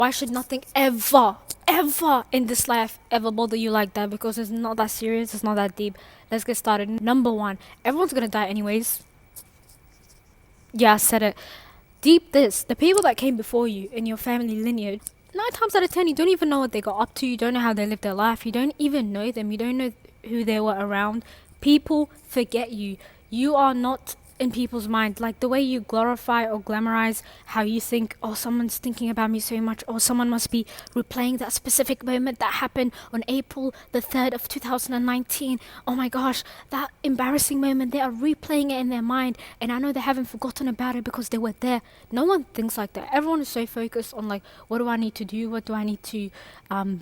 Why should nothing ever in this life ever bother you like that? Because it's not that serious, it's not that deep. Let's get started. Number one, everyone's gonna die anyways. Yeah, I said it. Deep this, the people that came before you in your family lineage, 9 times out of 10, you don't even know what they got up to. You don't know how they lived their life. You don't even know them. You don't know who they were around. People forget you. You are not in people's mind. Like the way you glorify or glamorize how you think, oh, someone's thinking about me so much, or someone must be replaying that specific moment that happened on April the 3rd of 2019. Oh my gosh, that embarrassing moment. They are replaying it in their mind, and I know they haven't forgotten about it because they were there. No one thinks like that. Everyone is so focused on like, what do I need to do? What do I need to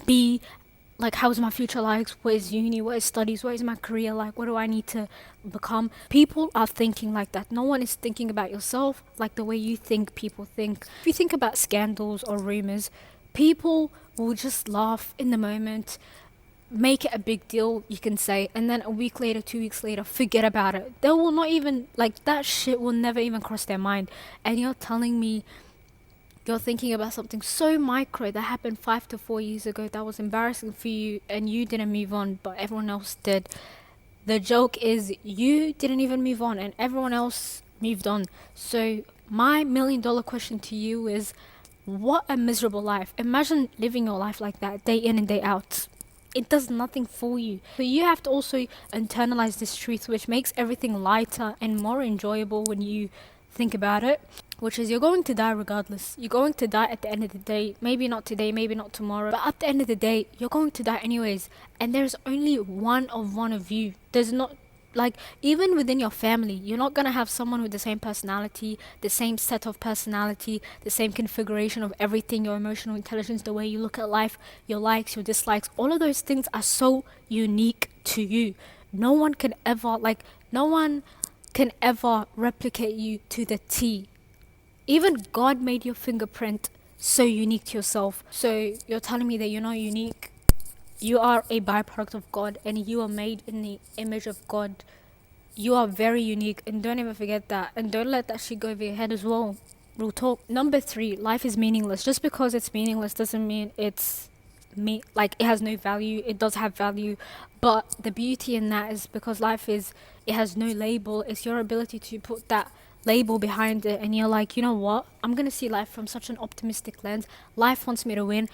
be? Like, how's my future like? What is uni? What is studies? What is my career like? What do I need to become? People are thinking like that. No one is thinking about yourself like the way you think people think. If you think about scandals or rumors, people will just laugh in the moment, make it a big deal, you can say, and then a week later, 2 weeks later, forget about it. They will not even, like, that shit will never even cross their mind. And you're telling me you're thinking about something so micro that happened 5 to 4 years ago that was embarrassing for you and you didn't move on, but everyone else did. The joke is you didn't even move on and everyone else moved on. So, my $1 million question to you is, what a miserable life. Imagine living your life like that day in and day out. It does nothing for you. So you have to also internalize this truth, which makes everything lighter and more enjoyable when you think about it, which is you're going to die regardless. You're going to die at the end of the day. Maybe not today, maybe not tomorrow, but at the end of the day, you're going to die anyways. And there's only one of you. There's not, like, even within your family, you're not gonna have someone with the same personality, the same set of personality, the same configuration of everything, your emotional intelligence, the way you look at life, your likes, your dislikes. All of those things are so unique to you. No one can ever, like, no one can ever replicate you to the T. Even God made your fingerprint so unique to yourself. So you're telling me that you're not unique? You are a byproduct of God and you are made in the image of God. You are very unique and don't ever forget that. And don't let that shit go over your head as well. Real talk. Number 3, life is meaningless. Just because it's meaningless doesn't mean it's like it has no value. It does have value. But the beauty in that is because it has no label. It's your ability to put that label behind it and you're like, you know what? I'm going to see life from such an optimistic lens. Life wants me to win.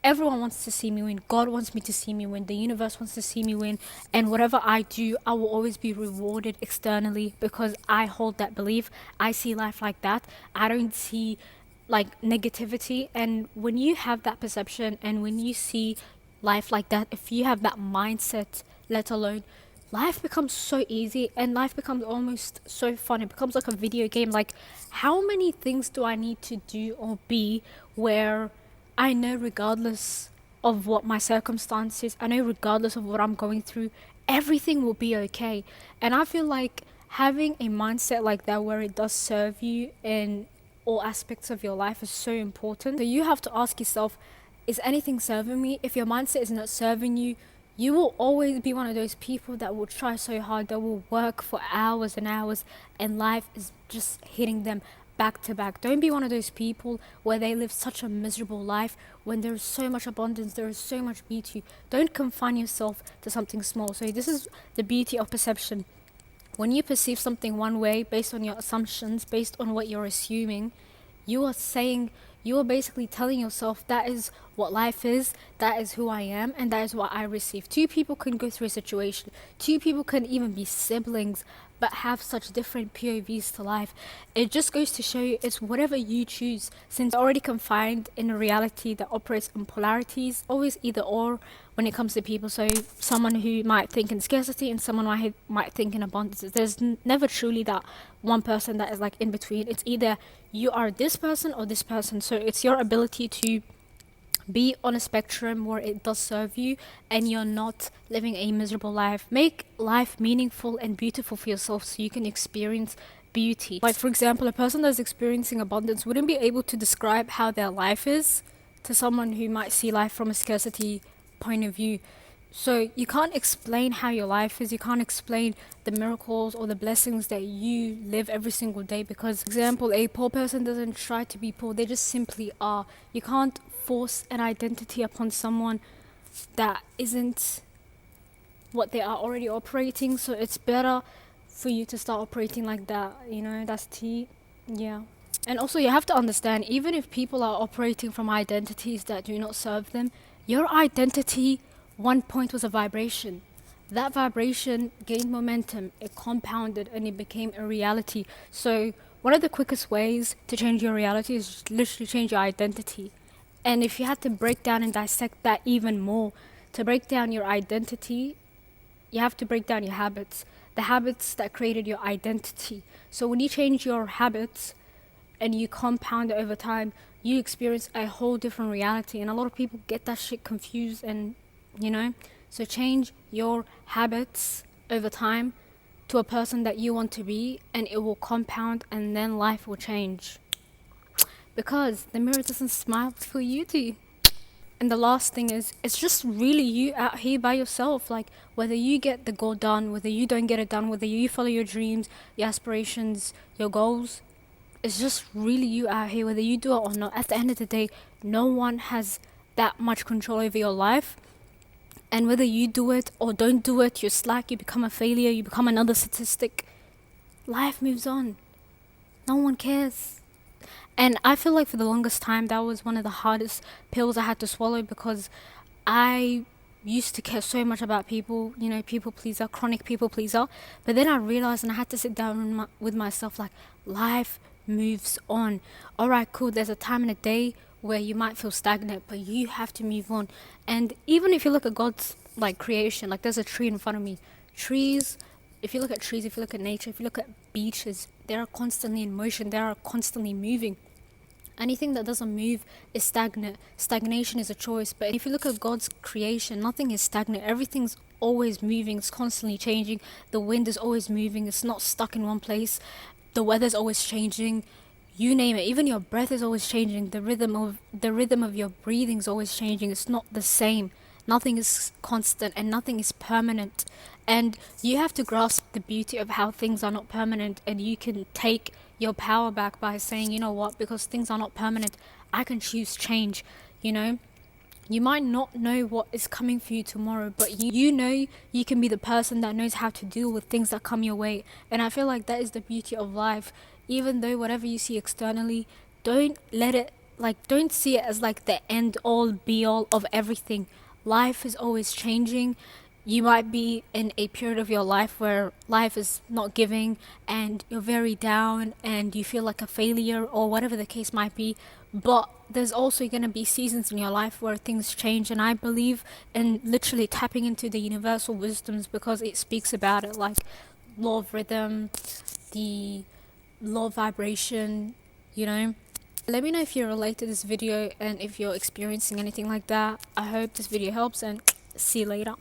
Everyone wants to see me win. God wants me to see me win. The universe wants to see me win. And whatever I do, I will always be rewarded externally because I hold that belief. I see life like that. I don't see like negativity. And when you have that perception and when you see life like that, if you have that mindset, let alone, life becomes so easy and life becomes almost so fun. It becomes like a video game. Like, how many things do I need to do or be where I know regardless of what my circumstances, I know regardless of what I'm going through, everything will be okay. And I feel like having a mindset like that where it does serve you in all aspects of your life is so important. So you have to ask yourself, is anything serving me? If your mindset is not serving you, you will always be one of those people that will try so hard, that will work for hours and hours, and life is just hitting them back to back. Don't be one of those people where they live such a miserable life when there is so much abundance, there is so much beauty. Don't confine yourself to something small. So this is the beauty of perception. When you perceive something one way based on your assumptions, based on what you're assuming, you are basically telling yourself that is what life is, that is who I am, and that is what I receive. Two people can go through a situation, two people can even be siblings, but have such different POVs to life. It just goes to show you it's whatever you choose, since you're already confined in a reality that operates in polarities, always either or when it comes to people. So someone who might think in scarcity and someone might think in abundance. There's never truly that one person that is like in between. It's either you are this person or this person. So it's your ability to be on a spectrum where it does serve you and you're not living a miserable life. Make life meaningful and beautiful for yourself so you can experience beauty. Like, for example, a person that's experiencing abundance wouldn't be able to describe how their life is to someone who might see life from a scarcity point of view. So you can't explain how your life is. You can't explain the miracles or the blessings that you live every single day because, for example, a poor person doesn't try to be poor. They just simply are. You can't force an identity upon someone that isn't what they are already operating. So it's better for you to start operating like that. You know, that's tea. Yeah. And also, you have to understand, even if people are operating from identities that do not serve them, your identity, one point was a vibration. That vibration gained momentum, it compounded, and it became a reality. So, one of the quickest ways to change your reality is just literally change your identity. And if you had to break down and dissect that even more, to break down your identity, you have to break down your habits, the habits that created your identity. So, when you change your habits, and you compound it over time, you experience a whole different reality. And a lot of people get that shit confused, and you know, so change your habits over time to a person that you want to be, and it will compound, and then life will change. Because the mirror doesn't smile for you to. And the last thing is, it's just really you out here by yourself. Like, whether you get the goal done, whether you don't get it done, whether you follow your dreams, your aspirations, your goals, it's just really you out here, whether you do it or not. At the end of the day, no one has that much control over your life. And whether you do it or don't do it, you're slack, you become a failure, you become another statistic. Life moves on. No one cares. And I feel like for the longest time, that was one of the hardest pills I had to swallow because I used to care so much about people, you know, people pleaser, chronic people pleaser. But then I realized, and I had to sit down with myself, like, life moves on. All right, cool. There's a time in a day where you might feel stagnant, but you have to move on. And even if you look at God's like creation, like there's a tree in front of me. Trees, if you look at trees, if you look at nature, if you look at beaches, they are constantly in motion, they are constantly moving. Anything that doesn't move is stagnant. Stagnation is a choice. But if you look at God's creation, nothing is stagnant. Everything's always moving. It's constantly changing. The wind is always moving. It's not stuck in one place. The weather's always changing. You name it. Even your breath is always changing. The rhythm of your breathing is always changing. It's not the same. Nothing is constant and nothing is permanent. And you have to grasp the beauty of how things are not permanent, and you can take your power back by saying, you know what, because things are not permanent, I can choose change. You know, you might not know what is coming for you tomorrow, but you know you can be the person that knows how to deal with things that come your way. And I feel like that is the beauty of life. Even though whatever you see externally, don't let it, like, don't see it as like the end all be all of everything. Life is always changing. You might be in a period of your life where life is not giving and you're very down and you feel like a failure or whatever the case might be. But there's also going to be seasons in your life where things change. And I believe in literally tapping into the universal wisdoms because it speaks about it, like law of rhythm, the law of vibration, you know. Let me know if you relate to this video and if you're experiencing anything like that. I hope this video helps, and see you later.